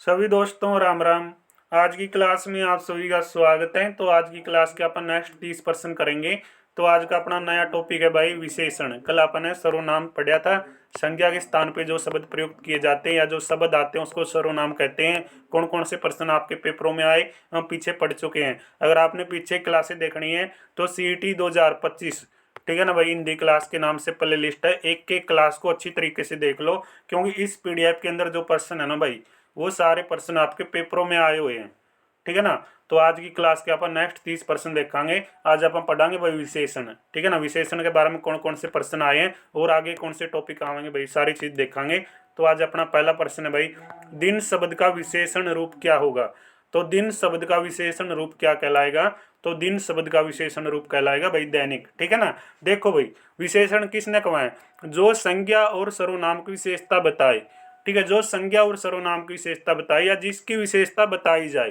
सभी दोस्तों राम राम। आज की क्लास में आप सभी का स्वागत है। तो आज की क्लास के अपन नेक्स्ट 30% करेंगे। तो आज का अपना नया टॉपिक है भाई विशेषण। कल अपन ने सर्वनाम पढ़ा था। संज्ञा के स्थान पे जो शब्द प्रयुक्त किए जाते हैं या जो शब्द आते हैं उसको सर्वनाम कहते हैं। कौन कौन से प्रश्न आपके पेपरों में आए हम पीछे पढ़ चुके हैं। अगर आपने पीछे क्लासें देखनी है तो CET 2025, ठीक है ना भाई, हिंदी क्लास के नाम से प्ले लिस्ट है। एक एक क्लास को अच्छी तरीके से देख लो, क्योंकि इस PDF के अंदर जो प्रश्न है ना भाई, वो सारे प्रश्न आपके पेपरों में आए हुए हैं। ठीक है ना। तो आज की क्लास के अपन नेक्स्ट 30% देखेंगे। आज अपन पढ़ांगे भाई विशेषण। ठीक है ना, विशेषण के बारे में कौन कौन से प्रश्न आए हैं और आगे कौन से टॉपिक आएंगे भाई, सारी चीज देखेंगे। तो आज अपना पहला प्रश्न है भाई, दिन शब्द का विशेषण रूप क्या होगा। तो दिन शब्द का विशेषण रूप क्या कहलाएगा। तो दिन शब्द का विशेषण रूप कहलाएगा भाई दैनिक। ठीक है ना। देखो भाई, विशेषण किसने कहा है, जो संज्ञा और सर्वनाम की विशेषता बताए। ठीक है, जो संज्ञा और सर्वनाम की विशेषता बताई या जिसकी विशेषता बताई जाए,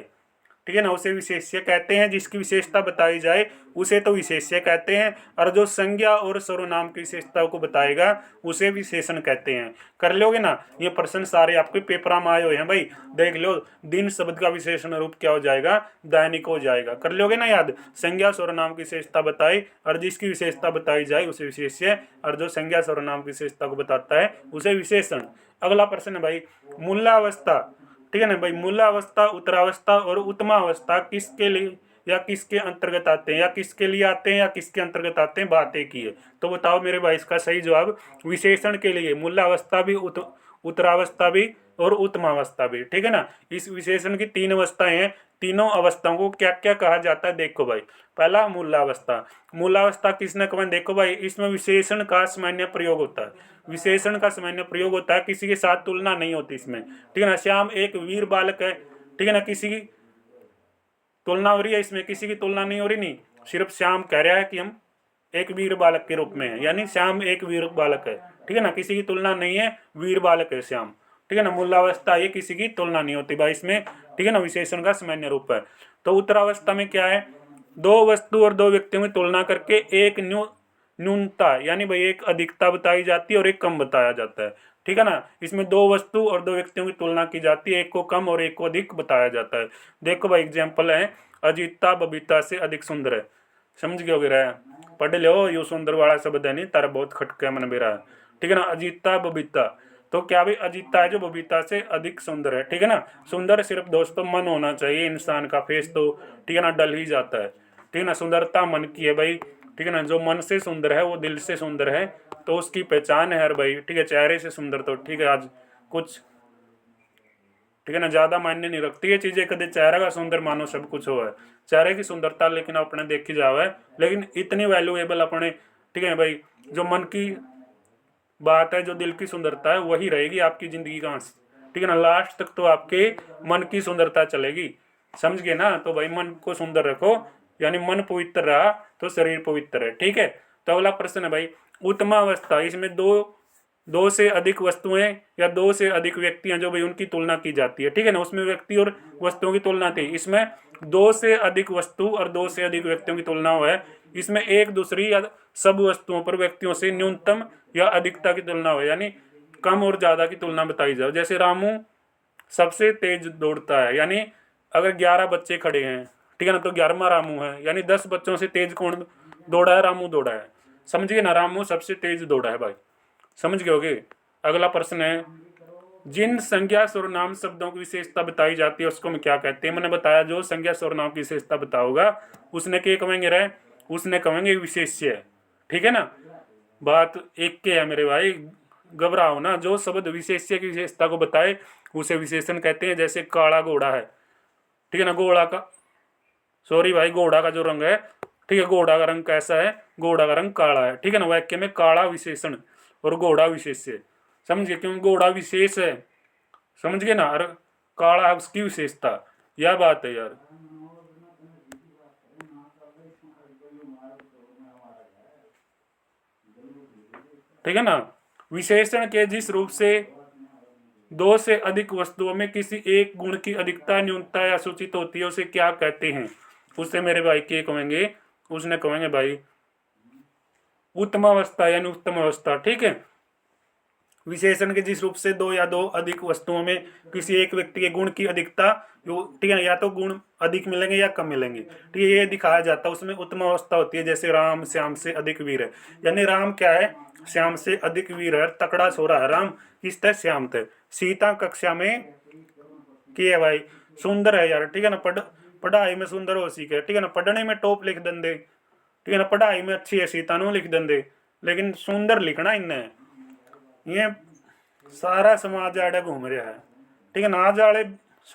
ठीक है ना, उसे विशेष्य कहते हैं। जिसकी विशेषता बताई जाए उसे तो विशेष्य कहते हैं, और जो संज्ञा और सर्वनाम की विशेषता को बताएगा उसे विशेषण कहते हैं। कर लोगे ना, ये प्रश्न सारे आपके पेपर में आए हुए हैं भाई, देख लो। दिन शब्द का विशेषण रूप क्या हो जाएगा, दैनिक हो जाएगा। कर लोगे ना याद, संज्ञा सर्वनाम की विशेषता बताई और जिसकी विशेषता बताई जाए उसे विशेष्य, और जो संज्ञा सर्वनाम की विशेषता को बताता है उसे विशेषण। अगला प्रश्न है भाई, मूल्यावस्था। ठीक है ना भाई, मूल्यावस्था, उत्तरावस्था और उत्तमावस्था किसके लिए या किसके अंतर्गत आते हैं, या किसके लिए आते हैं या किसके अंतर्गत आते हैं, बातें की है। तो बताओ मेरे भाई, इसका सही जवाब विशेषण के लिए मूल्यावस्था भी, उत्तरावस्था भी और उत्तमावस्था भी। ठीक है ना। इस विशेषण की 3 अवस्थाएं हैं। तीनों अवस्थाओं को क्या क्या कहा जाता है, देखो भाई। पहला मूल्यावस्था। मूल्यावस्था किसने कहा, देखो भाई, इसमें विशेषण का सामान्य प्रयोग होता है। विशेषण का सामान्य प्रयोग होता है, किसी के साथ तुलना नहीं होती इसमें। ठीक है ना। श्याम एक वीर बालक है। ठीक है ना, किसी की तुलना हो रही है इसमें, किसी की तुलना नहीं हो रही। नहीं, सिर्फ श्याम कह रहा है कि हम एक वीर बालक के रूप में है, यानी श्याम एक वीर बालक है। ठीक है ना, किसी की तुलना नहीं है, वीर बालक है श्याम। ठीक है ना। मूल्यावस्था ये किसी की तुलना नहीं होती भाई इसमें। ठीक है ना, विशेषण का सामान्य रूप है। तो उत्तरावस्था में क्या है, दो वस्तु और दो व्यक्तियों में तुलना करके एक न्यूनता यानी भाई एक अधिकता बताई जाती है और एक कम बताया जाता है। ठीक है ना। इसमें दो वस्तु और दो व्यक्तियों की तुलना की जाती है, एक को कम और एक को अधिक बताया जाता है। देखो भाई एग्जाम्पल है, अजीता बबीता से अधिक सुंदर है। समझ गए वगैरह, पढ़ लो। यो सुंदर वाला शब्द है नहीं तारा, बहुत खटका मन मेरा। ठीक है ना, अजीता बबीता। तो क्या भाई, अजीता है जो बबीता से अधिक सुंदर है। ठीक है ना। सुंदर सिर्फ दोस्तों मन होना चाहिए, इंसान का फेस तो ठीक है ना डल ही जाता है। ठीक है ना, सुंदरता मन की है भाई। ठीक है ना, जो मन से सुंदर है वो दिल से सुंदर है, तो उसकी पहचान है हर भाई। ठीक है, चेहरे से सुंदर तो ठीक है आज कुछ, ठीक है ना, ज्यादा मायने नहीं रखती ये चीजें। कदे चेहरा का सुंदर मानो सब कुछ हो है, चेहरे की सुंदरता लेकिन अपने देखी जावे, लेकिन इतनी वैल्यूएबल अपने। ठीक है भाई, जो मन की बात है, जो दिल की सुंदरता है वही रहेगी आपकी जिंदगी का अंश। ठीक है ना, लास्ट तक तो आपके मन की सुंदरता चलेगी। समझ गए ना। तो भाई मन को सुंदर रखो, यानी मन पवित्र रहा तो शरीर पवित्र है। ठीक है। तो अगला प्रश्न है भाई, उत्तमावस्था। इसमें दो दो से अधिक वस्तुएं या दो से अधिक व्यक्तियां जो भाई उनकी तुलना की जाती है। ठीक है ना, उसमें व्यक्ति और वस्तुओं की तुलना थी। इसमें दो से अधिक वस्तु और दो से अधिक व्यक्तियों की तुलना है। इसमें एक दूसरी या सब वस्तुओं पर व्यक्तियों से न्यूनतम या अधिकता की तुलना हो, यानी कम और ज्यादा की तुलना बताई जाए। जैसे रामू सबसे तेज दौड़ता है, यानी अगर 11 बच्चे खड़े हैं, ठीक है ना, तो 11वां रामू है, यानी 10 बच्चों से तेज कौन दौड़ा है, रामू दौड़ा है। समझिए ना, रामू सबसे तेज दौड़ा है भाई। समझ गए होगे। अगला प्रश्न है, जिन संज्ञा सर्वनाम शब्दों की विशेषता बताई जाती है उसको हम क्या कहते हैं। मैंने बताया जो संज्ञा सर्वनाम की विशेषता बताओगा उसने क्या कहेंगे रहे, उसने कहेंगे विशेष्य। ठीक है ना, बात एक के है मेरे भाई, घबराओ ना। जो शब्द विशेष्य की विशेषता को बताए उसे विशेषण कहते हैं। जैसे काला घोड़ा है, ठीक है ना, घोड़ा का, सॉरी भाई, घोड़ा का जो रंग है, ठीक है, घोड़ा का रंग कैसा है, घोड़ा का रंग काला है। ठीक है ना, वाक्य में काला विशेषण और घोड़ा विशेष्य। समझिए, क्योंकि घोड़ा विशेष है, समझ गए ना, और काला उसकी विशेषता। यह बात है यार। ठीक है ना, विशेषण के जिस रूप से दो से अधिक वस्तुओं में किसी एक गुण की अधिकता न्यूनता या सूचित होती है उसे क्या कहते हैं। उससे मेरे भाई के कहेंगे, उसने कहेंगे भाई उत्तम अवस्था यानी उत्तम अवस्था। ठीक है। विशेषण के जिस रूप से दो या दो अधिक वस्तुओं में किसी एक व्यक्ति के गुण की अधिकता, ठीक है, या तो गुण अधिक मिलेंगे या कम मिलेंगे, ठीक है, ये दिखाया जाता है। उसमें उत्तम अवस्था होती है, जैसे राम श्याम से अधिक वीर है, यानी राम क्या है, श्याम से अधिक वीर है, तकड़ा छोरा है राम, किस तय श्याम तय। सीता कक्षा में की है भाई, सुंदर है यार, ठीक है ना, पढ़ाई में सुंदर हो सीखे, ठीक है ना, पढ़ने में टॉप लिख देंगे, ठीक है ना, पढ़ाई में अच्छी है सीता नो लिख देंगे, लेकिन सुंदर लिखना इन्हें, ये सारा समाज आड़े घूम रहा है, ठीक है ना, आज आड़े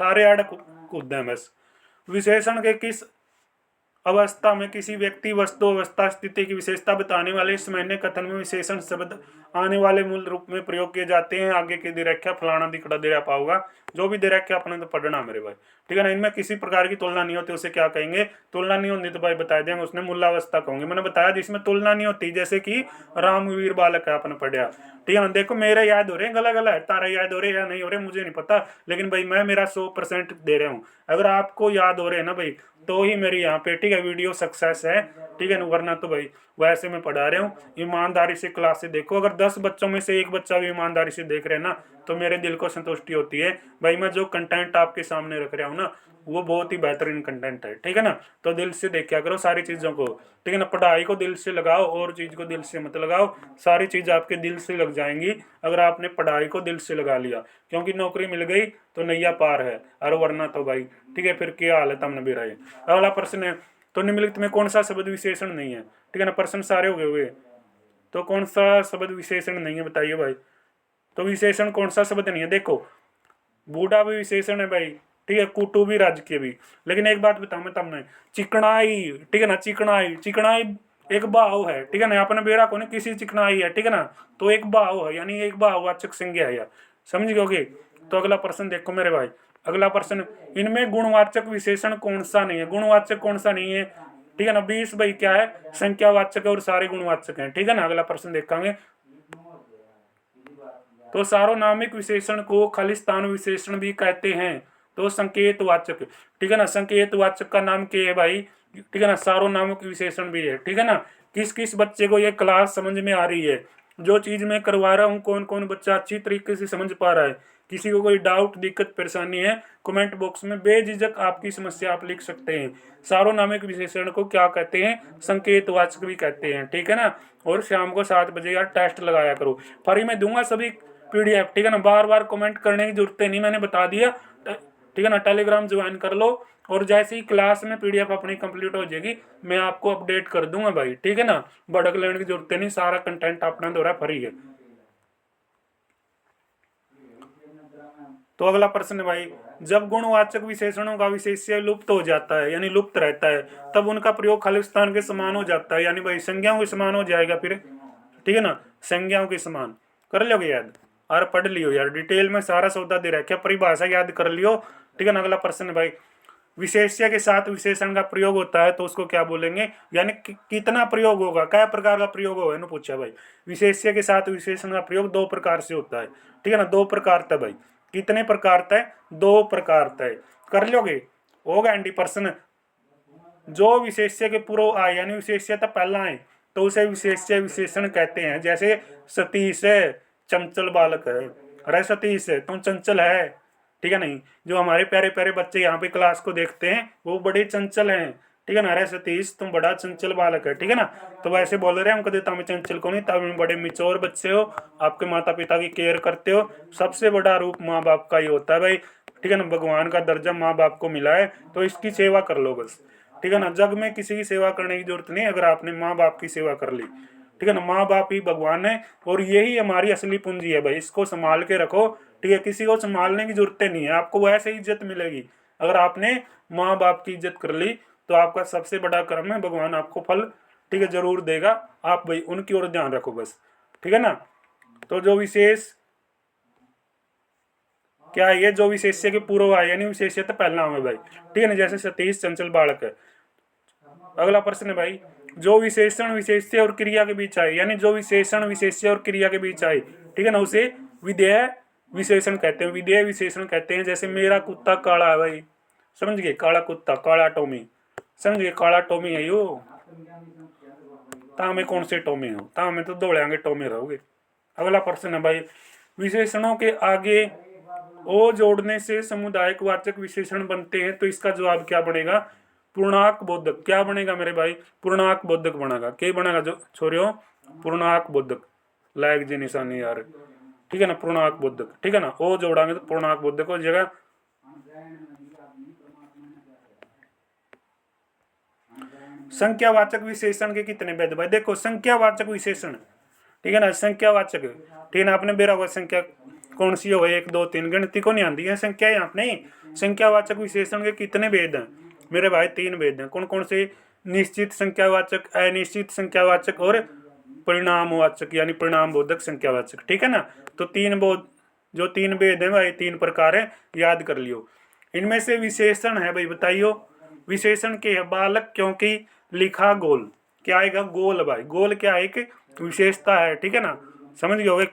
सारे आड़े कूदे हैं बस। विशेषण के किस अवस्था में किसी व्यक्ति वस्तु अवस्था स्थिति की विशेषता बताने वाले इस महीने कथन में विशेषण शब्द आने वाले मूल रूप में प्रयोग किए जाते हैं। आगे की दिरख्या फलाना दिखड़ा दे पाऊंगा, जो भी दिरख्या अपने तो पढ़ना मेरे भाई, ठीक है ना, इनमें किसी प्रकार की तुलना नहीं होती, उसे क्या कहेंगे, तुलना नहीं होती तो भाई बता देंगे, उसने मूलावस्था कहोगे, मैंने बताया जिसमें तुलना नहीं होती, जैसे कि रामवीर बालक है अपने पढ़िया, ठीक है ना, देखो मेरे याद हो रहे हैं, गला गला है, तारा याद हो रहे या नहीं हो रहे मुझे नहीं पता, लेकिन भाई मैं मेरा 100% दे रहा हूँ, अगर आपको याद हो रहे हैं ना भाई, तो ही मेरी यहाँ पे, ठीक है, वीडियो सक्सेस है, ठीक है ना, वरना तो भाई वैसे मैं पढ़ा रहा हूँ, ईमानदारी से क्लास से देखो, अगर 10 बच्चों में से एक बच्चा भी ईमानदारी से देख रहे हैं ना, तो मेरे दिल को संतुष्टि होती है भाई, मैं जो कंटेंट आपके सामने रख रहा हूँ ना, वो बहुत ही बेहतरीन कंटेंट है, ठीक है ना, तो दिल से देखा करो सारी चीज़ों को, ठीक है ना, पढ़ाई को दिल से लगाओ और चीज़ को दिल से मत लगाओ, सारी चीज़ आपके दिल से लग जाएंगी अगर आपने पढ़ाई को दिल से लगा लिया, क्योंकि नौकरी मिल गई तो नैया पार है, और वरना तो भाई, ठीक है, फिर क्या हाल है तमने भी रहे। अगला प्रश्न है, तो निम्नलिखित में कौन सा शब्द विशेषण नहीं है, ठीक है ना, प्रश्न सारे हो गए हुए, तो कौन सा शब्द विशेषण नहीं है बताइए भाई, तो विशेषण कौन सा शब्द नहीं है, देखो बूढ़ा भी विशेषण है भाई, ठीक है, कुटु भी राजकीय भी, लेकिन एक बात बताऊं मैं तुमने, चिकनाई, ठीक है ना, चिकनाई चिकनाई एक भाव है, ठीक है ना, अपने बेरा को किसी चिकनाई है, ठीक है ना, तो एक भाव है, यानी एक भाववाचक संज्ञा है, समझ गए। तो अगला प्रश्न देखो मेरे भाई, अगला प्रश्न, इनमें गुणवाचक विशेषण कौन सा नहीं है, गुणवाचक कौन सा नहीं है, ठीक है ना, 20 भाई क्या है, संख्यावाचक और सारे गुणवाचक हैं, ठीक है ना, अगला प्रश्न देखेंगे। तो सार्वनामिक विशेषण को खालिस्तान विशेषण भी कहते हैं, तो संकेतवाचक, ठीक है ना, संकेतवाचक का नाम क्या है भाई, ठीक है ना, सार्वनामिक विशेषण भी है, ठीक है ना। किस किस बच्चे को ये क्लास समझ में आ रही है, जो चीज मैं करवा रहा हूँ, कौन कौन बच्चा अच्छी तरीके से समझ पा रहा है, किसी को कोई डाउट दिक्कत परेशानी है, कमेंट बॉक्स में बेझिझक आपकी समस्या आप लिख सकते हैं। सार्वनामिक विशेषण को क्या कहते हैं, संकेतवाचक भी कहते हैं, ठीक है ना। और शाम को 7 बजे यार टेस्ट लगाया करो, फ्री में दूंगा सभी पीडीएफ, ठीक है ना, बार बार कमेंट करने की जरूरत नहीं, मैंने बता दिया, ठीक है ना, टेलीग्राम ज्वाइन कर लो, और जैसे ही क्लास में पीडीएफ अपनी कंप्लीट हो जाएगी मैं आपको अपडेट कर दूंगा भाई, ठीक है ना, भड़क लेने की जरूरत नहीं, सारा कंटेंट अपना दो रहा फ्री है। तो अगला प्रश्न है भाई, जब गुणवाचक विशेषणों का विशेष्य लुप्त हो जाता है, यानी लुप्त रहता है, तब उनका प्रयोग खालिस्तान के समान हो जाता है, यानी भाई संज्ञाओं के समान हो जाएगा फिर, ठीक है ना, संज्ञाओं के समान कर लोगे याद, और पढ़ लियो यार, डिटेल में सारा सौदा दे रखा, परिभाषा याद कर लियो, ठीक है ना। अगला प्रश्न है भाई, विशेष्य के साथ विशेषण का प्रयोग होता है तो उसको क्या बोलेंगे, यानी कितना प्रयोग होगा, क्या प्रकार का प्रयोग होगा, इन्होंने पूछा भाई। विशेष्य के साथ विशेषण का प्रयोग 2 प्रकार से होता है, ठीक है ना, 2 प्रकार था भाई, कितने प्रकार तय, 2 प्रकार तय कर लोगे, होगा एंडी प्रश्न। जो विशेष्य के पूर्व आए, यानी विशेष्य तो पहला आए, तो उसे विशेष्य विशेषण कहते हैं, जैसे सतीश है, चंचल बालक है, अरे सतीश है तुम चंचल है, ठीक है नहीं, जो हमारे प्यारे प्यारे बच्चे यहाँ पे क्लास को देखते हैं वो बड़े चंचल हैं, ठीक है ना, अरे सतीश तुम बड़ा चंचल बालक है, ठीक है ना। तो वैसे बोल रहे हैं हम कदे तुम चंचल को नहीं, तब बड़े मिच्योर बच्चे हो, आपके माता पिता की केयर करते हो, सबसे बड़ा रूप माँ बाप का ही होता है भाई, ठीक है ना, भगवान का दर्जा माँ बाप को मिला है, तो इसकी सेवा कर लो बस, ठीक है ना, जग में किसी की सेवा करने की जरूरत नहीं, अगर आपने माँ बाप की सेवा कर ली, ठीक है ना, माँ बाप ही भगवान है, और यही हमारी असली पूंजी है भाई, इसको संभाल के रखो, ठीक है, किसी को संभालने की जरूरत नहीं है, आपको वैसे ही इज्जत मिलेगी, अगर आपने माँ बाप की इज्जत कर ली तो आपका सबसे बड़ा कर्म है, भगवान आपको फल, ठीक है, जरूर देगा, आप भाई उनकी ओर ध्यान रखो बस, ठीक है ना। तो जो विशेष क्या है, ये जो विशेष्य के पूर्व आए, यानी विशेष्य तो पहला है भाई, ठीक है ना, जैसे सतीश चंचल बालक है। अगला प्रश्न है भाई, जो विशेषण विशेष्य और क्रिया के बीच आए, यानी जो विशेषण विशेष्य और क्रिया के बीच आए, ठीक है ना, उसे विधेय विशेषण कहते हैं, विधेय विशेषण कहते हैं, जैसे मेरा कुत्ता काला है भाई, समझ गए, काला कुत्ता, काला टॉमी, समझ गए, काला टॉमी है यो, ता में कौन से टॉमी हो, ता में तो दौड़ेंगे टॉमी रहोगे। अगला प्रश्न है भाई, विशेषणों के आगे ओ जोड़ने से समुदायिक वाचक विशेषण बनते हैं, तो इसका जवाब क्या बनेगा? पूर्णांक बोधक। क्या बनेगा मेरे भाई? पूर्णांक बोधक बनेगा। क्या बनेगा जो छोरियों? पूर्णांक बोधक। लाइक जी निशानी यार, ठीक है ना, पूर्णांक बोधक, ठीक है ना, ओ जोड़ांगे तो पूर्णांक बोधक हो जाएगा। संख्यावाचक विशेषण के कितने भेद? भाई देखो, संख्यावाचक विशेषण, ठीक है ना, संख्यावाचक, ठीक है ना, आपने बेरा हुआ संख्या कौन सी हो, 1 2 3 गिनती को नहीं आती है संख्या यहाँ नहीं। संख्यावाचक विशेषण के कितने भेद हैं मेरे भाई? 3 भेद हैं। कौन कौन से? निश्चित संख्यावाचक, अनिश्चित संख्यावाचक और परिणामवाचक यानी परिणाम बोधक संख्यावाचक, ठीक है ना। तो 3 बोध, जो 3 भेद है भाई, 3 प्रकार है, याद कर लियो। इनमें से विशेषण है भाई, बताइयो विशेषण के है? बालक क्योंकि लिखा गोल। क्या आएगा? गोल भाई। गोल क्या है? एक विशेषता है, ठीक है ना, समझ गए।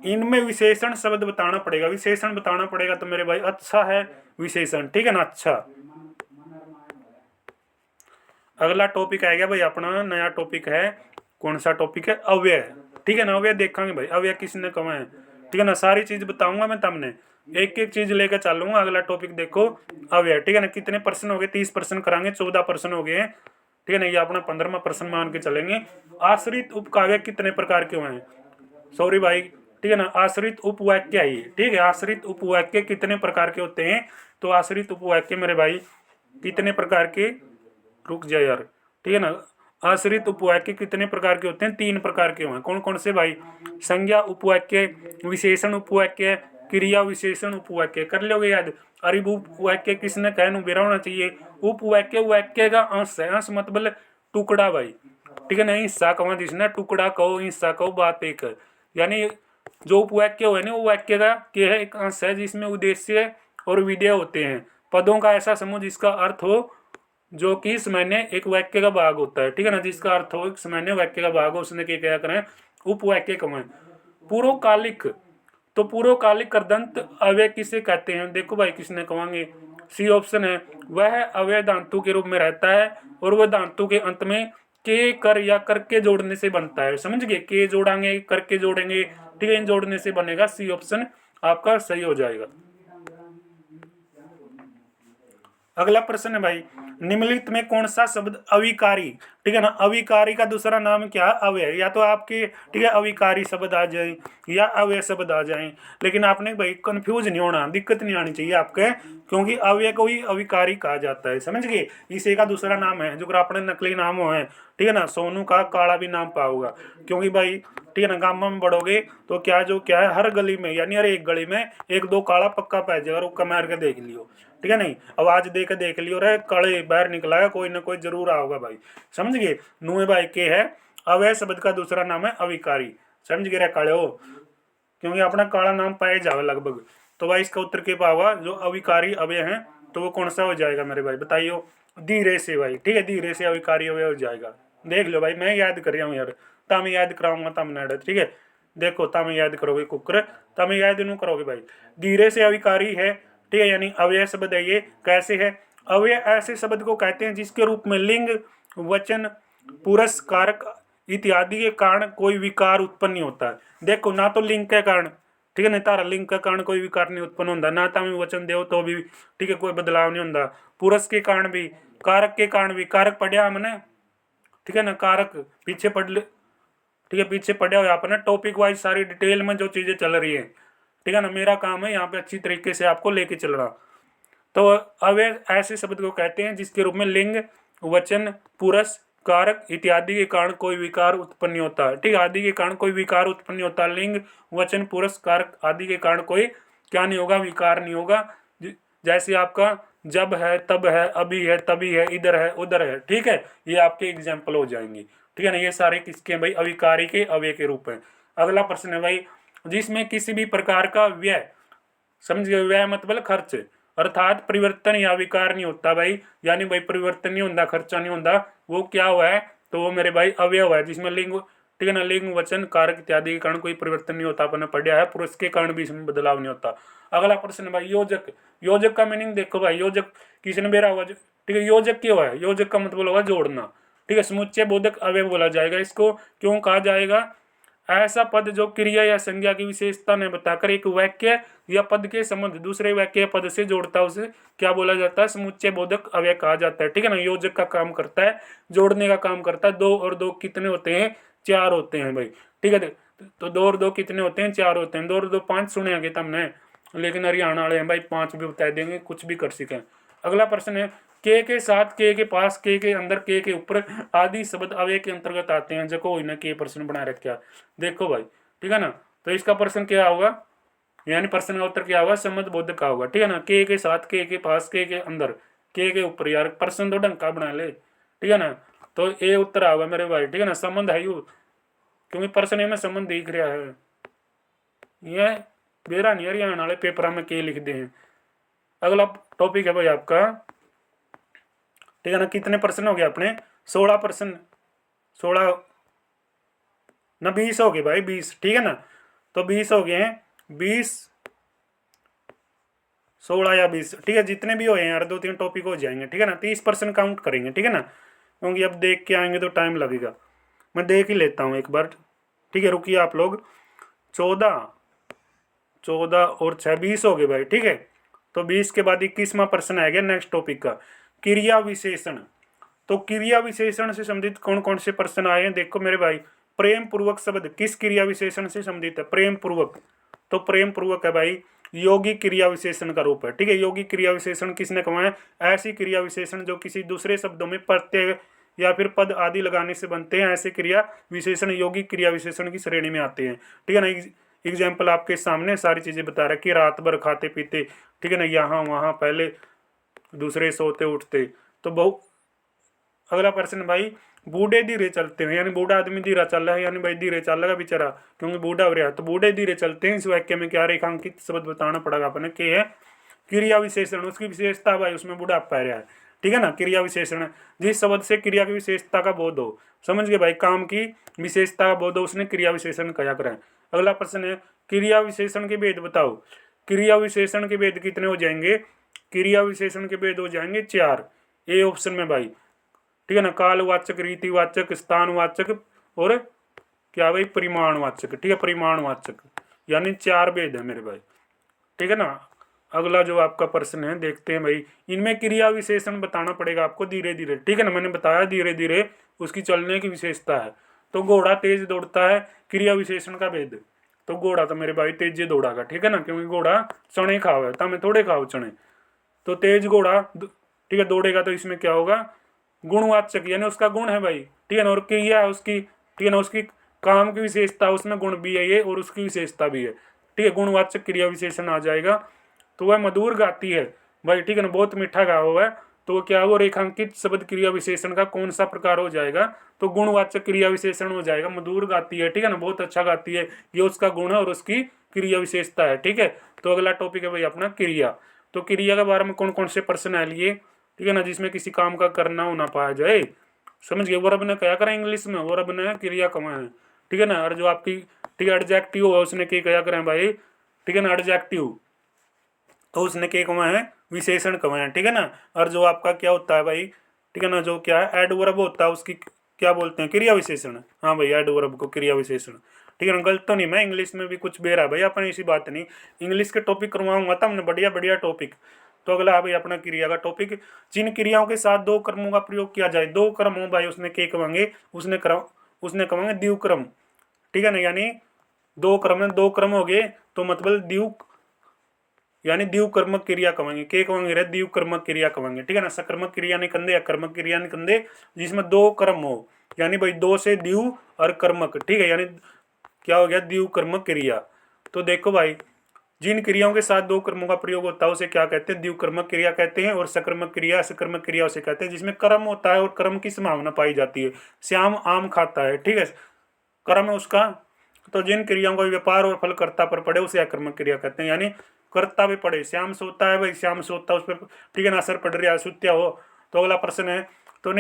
इनमें विशेषण शब्द बताना पड़ेगा, विशेषण बताना पड़ेगा तो मेरे भाई अच्छा है विशेषण, ठीक है ना, अच्छा। अगला टॉपिक आएगा भाई अपना, नया टॉपिक है। कौन सा टॉपिक है? अव्यय, ठीक है ना। अव्यय देखेंगे भाई, अव्यय किसने कहा है, ठीक है ना, सारी चीज बताऊंगा मैं तुमने, एक एक चीज लेकर चलूंगा। अगला टॉपिक देखो अव्यय, ठीक है ना। कितने प्रश्न हो गए? 30 प्रश्न करांगे, 14 प्रश्न हो गए, ठीक है ना। ये अपना 15वां प्रश्न मान के चलेंगे। आश्रित उपकाव्य कितने प्रकार के हुए हैं? सॉरी भाई, ठीक है ना, आश्रित उपवाक्य है ये, ठीक है। आश्रित उपवाक्य कितने प्रकार के होते हैं? तो आश्रित उपवाक्य मेरे भाई कितने प्रकार के, रुक जाए यार, ठीक है ना। आश्रित उपवाक्य कितने प्रकार के होते हैं? 3 प्रकार के हैं। कौन कौन से भाई? संज्ञा उपवाक्य, विशेषण उपवाक्य, क्रिया विशेषण उपवाक्य। कर लोगे याद? अरे उपवाक्य किसने कहना बेरा होना चाहिए? उपवाक्य वाक्य का अंश है, अंश मतलब टुकड़ा भाई, ठीक है ना। हिस्सा कहो जिसने, टुकड़ा कहो, हिस्सा कहो, बात एक है। यानी जो उपवाक्य हो ना, वो वाक्य का क्या है? एक अंश है जिसमें उद्देश्य और विधेय होते हैं। पदों का ऐसा समूह जिसका अर्थ हो जो कि सामान्य एक वाक्य का भाग होता है, ठीक है ना, जिसका अर्थ हो सामान्य वाक्य का भाग हो, उसने क्या करें? उपवाक्य कहें। पूर्वकालिक, तो पूर्वकालिक कृदंत अव्यय किसे कहते हैं? देखो भाई किसने कहेंगे? सी ऑप्शन है। वह अव्यय धातु के रूप में रहता है और वह धातु के अंत में के, कर या करके जोड़ने से बनता है। समझ गए? के जोड़ेंगे, करके जोड़ेंगे, ठीक है, इन जोड़ने से बनेगा। सी ऑप्शन आपका सही हो जाएगा। अगला प्रश्न है भाई, निम्नलिखित में कौन सा शब्द अविकारी, ठीक है ना, अविकारी का दूसरा नाम क्या? अव्यय। या तो आपके, ठीक है, अविकारी शब्द आ जाए या अव्यय शब्द आ जाए, लेकिन आपने भाई कंफ्यूज नहीं होना, दिक्कत नहीं आनी चाहिए आपके, क्योंकि अव्यय को ही अविकारी कहा जाता है। समझ गए? इसे का दूसरा नाम है जो अपने नकली नाम है, ठीक है ना। सोनू का काला भी नाम पाओगा, क्योंकि भाई, ठीक है ना, गांव में बढ़ोगे तो क्या जो क्या है, हर गली में यानी हर एक गली में 1 2 काला पक्का पै जाएगा। रुक मार के देख लियो, ठीक है नहीं, आवाज दे के देख लियो रे, काले बाहर निकला है, कोई ना कोई जरूर आओगा भाई। समझ गए? नुए भाई के है अवय शब्द का दूसरा नाम है अविकारी। समझ गए रे काले हो, क्योंकि अपना काला नाम पाए जावे लगभग। तो भाई इसका उत्तर के पावा जो अविकारी अवय है, तो वो कौन सा हो जाएगा मेरे भाई? बताइयो। धीरे से भाई, ठीक है, धीरे से अविकारी अवय हो जाएगा। देख लो भाई, मैं याद कर रहा हूँ यार, तम याद कराऊंगा तम नड, ठीक है। देखो तम याद करोगे कुकर, तम याद नहीं करोगे भाई। धीरे से अविकारी है, ठीक है, यानी अव्यय शब्द है ये। कैसे है? अव्यय ऐसे शब्द को कहते हैं जिसके रूप में लिंग, वचन, पुरुष, कारक इत्यादि के कारण कोई विकार उत्पन्न नहीं होता है। देखो, ना तो लिंग के कारण, ठीक है, नहीं तारा लिंग के कारण कोई विकार नहीं उत्पन्न होता, ना तम वचन देव तो भी, ठीक है, कोई बदलाव नहीं होता। पुरुष के कारण भी, कारक के कारण भी। कारक पढ़िया हमने, ठीक है ना, कारक पीछे पढ़ ले, ठीक है, पीछे पढ़े हुए आपने टॉपिक वाइज सारी डिटेल में जो चीजें चल रही है, ठीक है ना। मेरा काम है यहाँ पे अच्छी तरीके से आपको लेके चलना। तो अव्यय ऐसे शब्द को कहते हैं जिसके रूप में लिंग, वचन, पुरुष, कारक इत्यादि के कारण कोई विकार उत्पन्न नहीं होता है, ठीक है, आदि के कारण कोई विकार उत्पन्न नहीं होता। लिंग, वचन, पुरुष, कारक आदि के कारण कोई क्या नहीं होगा? विकार नहीं होगा। जैसे आपका जब है, तब है, अभी है, तभी है, इधर है, उधर है, ठीक है, ये आपके एग्जाम्पल हो जाएंगे, ठीक है ना। ये सारे किसके हैं भाई? अविकारी के अव्यय के रूप में। अगला प्रश्न है भाई, जिसमें किसी भी प्रकार का व्यय, समझ गए, व्यय मतलब खर्च, अर्थात परिवर्तन या विकार नहीं होता भाई, यानी भाई परिवर्तन नहीं होता, खर्चा नहीं होता, वो क्या हुआ है? तो वो मेरे भाई अव्यय हुआ है जिसमें लिंग, ठीक है ना, लिंग, वचन, कारक इत्यादि के कारण कोई परिवर्तन नहीं होता, अपने पढ़ा है। पुरुष के कारण भी इसमें बदलाव नहीं होता। अगला प्रश्न भाई, योजक। योजक का मीनिंग देखो भाई, योजक किसने बेरा हुआ, ठीक है। योजक क्या हुआ है? योजक का मतलब होगा जोड़ना, ठीक है, समुच्चय बोधक अवयव बोला जाएगा इसको। क्यों कहा जाएगा? ऐसा पद जो क्रिया या संज्ञा की विशेषता ने बताकर एक वाक्य या पद के संबंध दूसरे वाक्य या पद से जोड़ता है, उसे क्या बोला जाता है? समुच्चय बोधक अवयव कहा जाता है। ठीक है ना, योजक का काम करता है, जोड़ने का काम करता है। 2 और 2 कितने होते हैं? 4 होते हैं भाई। ठीक है, तो 2 और 2 कितने होते हैं? 4 होते हैं। 2 और 2 5 सुने आगे तुमने, लेकिन हरियाणा वाले हैं भाई 5 भी बता देंगे, कुछ भी कर सकें। अगला प्रश्न है, के साथ, के पास, के अंदर, के ऊपर आदि शब्द अवयव के अंतर्गत आते हैं। जको ना के प्रश्न बना रखा, देखो भाई। ठीक है ना, तो इसका प्रश्न क्या होगा, यानी प्रश्न का उत्तर क्या होगा? संबंध बोधक का होगा। ठीक है ना, के साथ, के पास, के अंदर, के ऊपर। यार प्रश्न तो ढंग का बना ले। ठीक है ना, तो ये उत्तर आएगा मेरे भाई। ठीक है ना, संबंध है यू, क्योंकि प्रश्न में संबंध दिख रहा है। ये बेरा नहीं हरियाणा वाले पेपर में के लिख दे हैं। अगला टॉपिक है भाई आपका, ठीक है ना, कितने प्रश्न हो गए अपने? 16 प्रश्न, 16 ना 20 हो गए भाई, 20। ठीक है ना, तो 20 हो गए हैं, 20 16 या 20। ठीक है, जितने भी हुए हैं यार 2-3 टॉपिक हो जाएंगे। ठीक है ना, 30% काउंट करेंगे। ठीक है ना, क्योंकि अब देख के आएंगे तो टाइम लगेगा। मैं देख ही लेता हूँ एक बार। ठीक है, रुकिए आप लोग। 14 और 6 20 हो गए भाई। ठीक है, तो 20 के बाद 21वां प्रश्न आ गया नेक्स्ट टॉपिक का, क्रिया विशेषण। तो क्रिया विशेषण से संबंधित कौन कौन से प्रश्न आए हैं देखो मेरे भाई। प्रेम पूर्वक शब्द किस क्रिया विशेषण से संबंधित है? प्रेम पूर्वक, तो प्रेम पूर्वक है भाई यौगिक क्रिया विशेषण का रूप है। ठीक है, यौगिक क्रिया विशेषण किसने कहा है? ऐसी क्रिया विशेषण जो किसी दूसरे शब्दों में प्रत्यय या फिर पद आदि लगाने से बनते हैं, ऐसे क्रिया विशेषण यौगिक क्रिया विशेषण की श्रेणी में आते हैं। ठीक है ना, एग्जाम्पल आपके सामने सारी चीजें बता रखी, रात भर खाते पीते। ठीक है ना, यहाँ वहाँ, पहले दूसरे सोते उठते। तो बहु अगला प्रश्न भाई, बूढ़े धीरे चलते हैं, यानी बूढ़ा आदमी धीरा चल रहा है, यानी भाई धीरे चल रहा बेचारा क्योंकि बूढ़ा हो रहा है, तो बूढ़े धीरे चलते हैं। इस वाक्य में क्या रेखांकित शब्द बताना पड़ेगा अपने, के है क्रिया विशेषण, उसकी विशेषता भाई उसमें बुढ़ापा रहा है। ठीक है ना, क्रिया विशेषण जिस शब्द से क्रिया की विशेषता का बोध हो, समझ गए भाई, काम की विशेषता का बोध हो उसने क्रिया विशेषण कहा करें। अगला प्रश्न है, क्रिया विशेषण के भेद बताओ। क्रिया विशेषण के भेद कितने हो जाएंगे? क्रिया विशेषण के भेद हो जाएंगे 4, ए ऑप्शन में भाई। ठीक है ना, कालवाचक, रीतिवाचक, स्थानवाचक और क्या भाई? परिमाणवाचक। ठीक है, परिमाणवाचक, यानी 4 भेद है मेरे भाई। ठीक है ना, अगला जो आपका प्रश्न है देखते हैं भाई, इनमें क्रिया विशेषण बताना पड़ेगा आपको धीरे धीरे। ठीक है ना, मैंने बताया धीरे धीरे उसकी चलने की विशेषता है। तो घोड़ा तेज दौड़ता है, क्रिया विशेषण का भेद। तो घोड़ा तो मेरे भाई तेज दौड़ागा। ठीक है ना, क्योंकि घोड़ा चने खाओ है, तमें थोड़े खाओ चने, तो तेज घोड़ा ठीक है दौड़ेगा। तो इसमें क्या होगा? गुणवाचक, यानी उसका गुण है भाई। ठीक है ना, और क्रिया है उसकी। ठीक है ना, उसकी काम की विशेषता, उसमें गुण भी है ये और उसकी विशेषता भी है। ठीक है, गुणवाचक क्रिया विशेषण आ जाएगा। तो वह मधुर गाती है भाई। ठीक है ना, बहुत मीठा गा हुआ है, तो वो क्या वो रेखांकित शब्द क्रिया विशेषण का कौन सा प्रकार हो जाएगा? तो गुणवाचक क्रिया विशेषण हो जाएगा। मधुर गाती है, ठीक है ना, बहुत अच्छा गाती है, ये उसका गुण है और उसकी क्रिया विशेषता है। ठीक है, तो अगला टॉपिक है भाई अपना क्रिया। तो क्रिया के बारे में कौन कौन से प्रश्न है लिए? ठीक है ना, जिसमें किसी काम का करना हो ना पाया जाए। समझ गए, वर्ब ने क्या करा इंग्लिश में? वर्ब ने क्रिया कमा है। ठीक है ना, और जो आपकी ठीक है एडजेक्टिव है उसने क्या करें भाई? ठीक है ना, एडजेक्टिव तो उसने क्या कमा है? विशेषण कमा है। ठीक है ना, और जो आपका क्या होता है भाई? ठीक है ना, जो क्या है एडवर्ब होता है उसकी क्या बोलते हैं? क्रिया विशेषण। हाँ भाई, एडवर्ब को क्रिया विशेषण। ठीक है ना, गलत तो नहीं, मैं इंग्लिश में भी कुछ बेरा भाई अपन ऐसी बात नहीं। इंग्लिश के टॉपिक करवाऊंगा तब हमने बढ़िया बढ़िया टॉपिक। तो अगला है भाई अपना क्रिया का टॉपिक, जिन क्रियाओं के साथ 2 क्रमों का प्रयोग किया जाए। 2 क्रम हो भाई, उसने क्या कहेंगे? उसने कहेंगे द्विक्रम। ठीक है ना, यानी 2 क्रम है, 2 क्रम हो गए तो मतलब यानी द्विकर्मक क्रिया कहेंगे। के कहेंगे रे? द्विकर्मक क्रिया कहेंगे। ठीक है ना, सकर्मक क्रिया नहीं कंदे, अकर्मक क्रिया नहीं कंदे, जिसमें 2 क्रम हो, यानी भाई 2 से द्विव और कर्मक। ठीक है, यानी क्या हो गया? द्विकर्मक क्रिया। तो देखो भाई, जिन क्रियाओं के साथ 2 कर्मों का प्रयोग होता है उसे क्या कहते हैं? द्विकर्मक क्रिया कहते हैं। और सकर्मक क्रिया, सकर्मक क्रिया उसे कहते हैं जिसमें कर्म होता है और कर्म की संभावना पाई जाती है। श्याम आम खाता है, ठीक है, कर्म है उसका। तो जिन क्रियाओं का व्यापार और फल कर्ता पर पड़े उसे अकर्मक क्रिया कहते हैं, यानी कर्ता भी पड़े। श्याम सोता है भाई, श्याम सोता उस पर ठीक है ना असर पड़ रहा है, सुत्या हो। तो अगला प्रश्न है, तो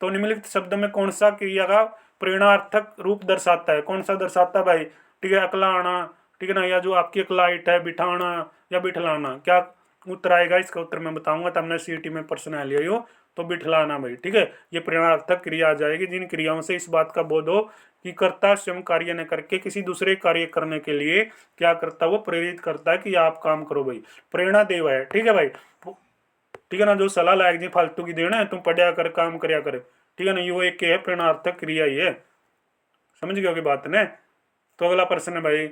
निम्नलिखित शब्द में कौन सा क्रिया का प्रेरणार्थक रूप दर्शाता है? कौन सा दर्शाता है भाई? ठीक है, अकला आना, ठीक है ना, या जो आपकी अकलाइट है, बिठाना या बिठलाना, क्या उत्तर आएगा? इसका उत्तर मैं बताऊंगा, तब सीटी में प्रश्न आ लिया यो। तो बिठलाना भाई, ठीक है। ये प्रेरणार्थक क्रिया आ जाएगी जिन क्रियाओं से इस बात का बोध हो कि कर्ता स्वयं कार्य न करके किसी दूसरे कार्य करने के लिए क्या करता, वो प्रेरित करता है कि आप काम करो भाई, प्रेरणा देवा है, ठीक है भाई, ठीक है ना। जो सलाह लायक जी फालतू की देना है, तुम पढ़िया कर काम करया कर, ठीक है ना, ये एक है प्रेरणार्थक क्रिया ही है, समझ गए बात ने। तो अगला प्रश्न है भाई,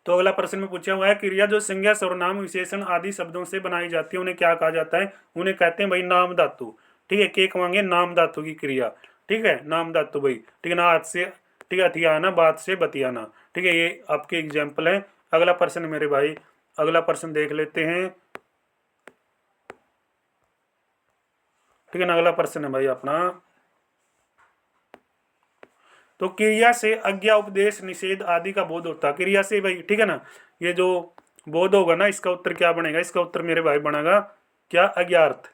तो अगला प्रश्न में पूछा हुआ है क्रिया जो संज्ञा सर्वनाम विशेषण आदि शब्दों से बनाई जाती है उन्हें क्या कहा जाता है, उन्हें कहते हैं भाई नाम धातु, ठीक है। के कहेंगे नाम धातु की क्रिया, ठीक है, नाम धातु भाई, ठीक है ना। आज से, ठीक है, हथियाना, बात से बतियाना, ठीक है, ये आपके एग्जाम्पल है। अगला प्रश्न मेरे भाई, अगला प्रश्न देख लेते हैं, ठीक है ना। अगला प्रश्न है भाई अपना, तो क्रिया से आज्ञा उपदेश निषेध आदि का बोध होता है, क्रिया से भाई, ठीक है ना। ये जो बोध होगा ना, इसका उत्तर क्या बनेगा, इसका उत्तर मेरे भाई बनेगा क्या, अज्ञार्थ,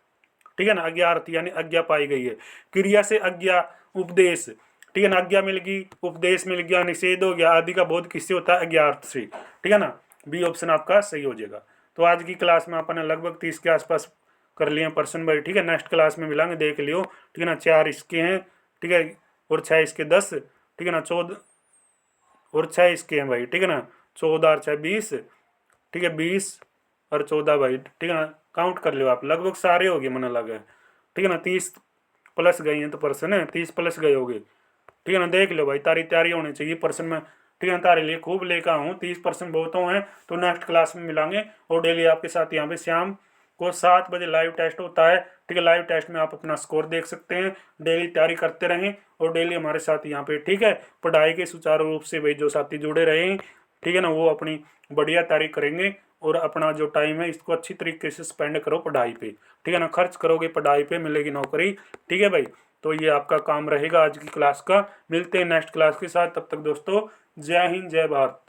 ठीक है ना। अज्ञार्थ यानी आज्ञा पाई गई है, क्रिया से आज्ञा उपदेश, ठीक है ना, आज्ञा मिल गई, उपदेश मिल गया, निषेध हो गया, आदि का बोध किससे होता है, अज्ञार्थ से, ठीक है ना। बी ऑप्शन आपका सही हो जाएगा। तो आज की क्लास में अपन लगभग 30 के आसपास कर लिए पर्सन भाई, ठीक है। नेक्स्ट क्लास में मिलांगे, देख लियो, ठीक है ना। 4 इसके हैं, ठीक है, और 6 इसके 10, ठीक है ना, 14 और 6 इसके हैं भाई, ठीक है ना, 14 और 6 20, ठीक है, 20 और 14 भाई, ठीक है ना। काउंट कर लो आप, लगभग सारे हो गए मन लगा, ठीक है ना। 30 प्लस गई हैं तो पर्सन है, 30 प्लस गए हो गए, ठीक है ना। देख लो भाई, तारी तैयारी होनी चाहिए पर्सन में, ठीक है ना। तारे लिए खूब लेकर आऊँ, 30% बहुत हैं। तो नेक्स्ट क्लास में मिलांगे, और डेली आपके साथ यहाँ पे शाम को 7 बजे लाइव टेस्ट होता है, ठीक है। लाइव टेस्ट में आप अपना स्कोर देख सकते हैं, डेली तैयारी करते रहें और डेली हमारे साथ यहाँ पे, ठीक है, पढ़ाई के सुचारू रूप से भाई जो साथी जुड़े रहें, ठीक है ना, वो अपनी बढ़िया तैयारी करेंगे और अपना जो टाइम है इसको अच्छी तरीके से स्पेंड करो पढ़ाई पे, ठीक है ना। खर्च करोगे पढ़ाई पे, मिलेगी नौकरी, ठीक है भाई। तो ये आपका काम रहेगा आज की क्लास का। मिलते हैं नेक्स्ट क्लास के साथ, तब तक दोस्तों जय हिंद जय भारत।